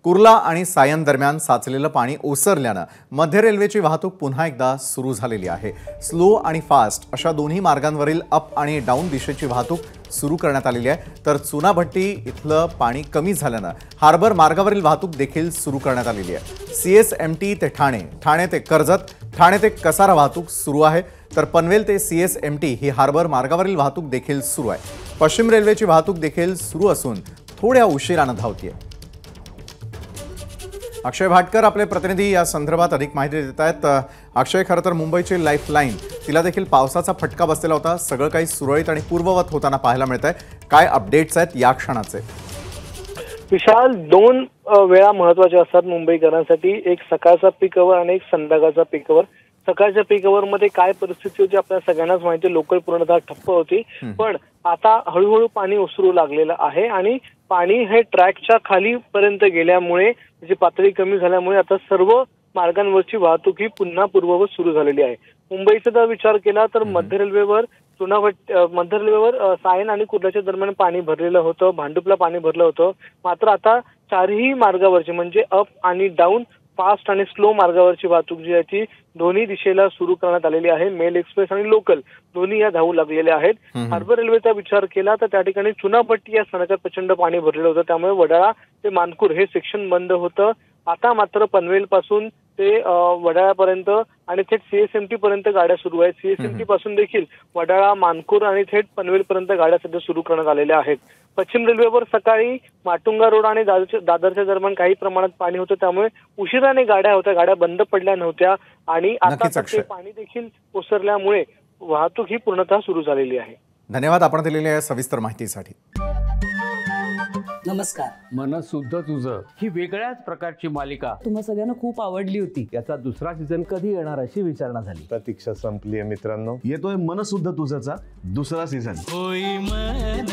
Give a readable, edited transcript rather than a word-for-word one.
कुर्ला आणि सायन दरम्यान साचलेलं पाणी ओसरल्यानं मध्य रेल्वेची वाहतूक पुन्हा एकदा सुरू झालेली आहे। स्लो आणि फास्ट अशा दोन्ही मार्गांवरील अप आणि डाऊन दिशेची वाहतूक सुरू करण्यात आलेली आहे। तर चुनाभट्टी इथलं पाणी कमी झाल्यानं हार्बर मार्गावरील वाहतूक देखील सुरू करण्यात आलेली आहे। CSMT ते ठाणे, ठाणे ते कर्जत, ठाणे ते कसारा वाहतूक सुरू आहे। तर पनवेल ते CSMT ही हार्बर मार्गावरील वाहतूक देखील सुरू आहे। पश्चिम रेल्वेची वाहतूक देखील सुरू असून थोड्या उशिरानं धावतीये। अक्षय भाटकर आपले प्रतिनिधी या संदर्भात अधिक माहिती देत आहेत। अक्षय, खरं तर मुंबईची लाईफलाईन तिला देखील पावसाचा फटका बसलेला होता। सगळं काही सुरळीत आणि पूर्ववत होताना पाहायला मिळतंय। काय अपडेट्स आहेत या क्षणाचे? विशाल, दोन वेळा महत्त्वाच्या असतात मुंबईकरांसाठी, एक सकाळचा पीक अवर आणि एक संध्याकाळचा पीक अवर। सकाळच्या पीक अवर मध्ये काय परिस्थिती होती आपल्याला सगळ्यांनाच माहिती, लोकल पूर्णतः ठप्प होती। पण आता हळूहळू पाणी ओसरू लागलेलं आहे आणि पाणी हे ट्रॅकच्या खाली पर्यंत गेल्यामुळे त्याची पातळी कमी झाल्यामुळे आता सर्व मार्गांवरची वाहतूक ही पुन्हा पूर्ववत सुरू झालेली आहे। मुंबईचा जर विचार केला तर मध्य रेल्वेवर सायन आणि कुर्ल्याच्या दरम्यान पाणी भरलेलं होतं, भांडुपला पाणी भरलं होतं। मात्र आता चारही मार्गावरची म्हणजे अप आणि डाऊन, फास्ट आणि स्लो मार्गावरची वाहतूक जी आहे ती दोन्ही दिशेला सुरू करण्यात आलेली आहे। मेल एक्सप्रेस आणि लोकल दोन्ही या धावू लागलेल्या आहेत। हार्बर रेल्वेचा विचार केला तर त्या ठिकाणी चुनाभट्टी या स्थानकात प्रचंड पाणी भरलेलं होतं, त्यामुळे वडाळा ते मानपूर हे सेक्शन बंद होतं। आता मात्र पनवेल पासून ते वडाळ्यापर्यंत आणि थेट CSMT पर्यंत गाड्या सुरू आहेत। CSMT पासून देखील वडाळा, मानपूर आणि थेट पनवेल पर्यंत गाड्या सध्या सुरू करण्यात आलेल्या आहेत। पश्चिम रेल्वेवर सकाळी माटुंगा रोड आणि दादरच्या दरम्यान काही प्रमाणात पाणी होतं, त्यामुळे उशिराने गाड्या होत्या, गाड्या बंद पडल्या नव्हत्या आणि आता ते पाणी देखील ओसरल्यामुळे वाहतूक ही पूर्णतः सुरू झालेली आहे। धन्यवाद आपण दिलेल्या सविस्तर माहितीसाठी। नमस्कार। मन शुद्ध तुझं ही वेगळ्याच प्रकारची मालिका तुम्हा सगळ्यांना खूप आवडली होती। याचा दुसरा सीझन कधी येणार अशी विचारणा झाली। प्रतीक्षा संपली आहे मित्रांनो, येतोय मन शुद्ध तुझंचा दुसरा सीझन। होई मन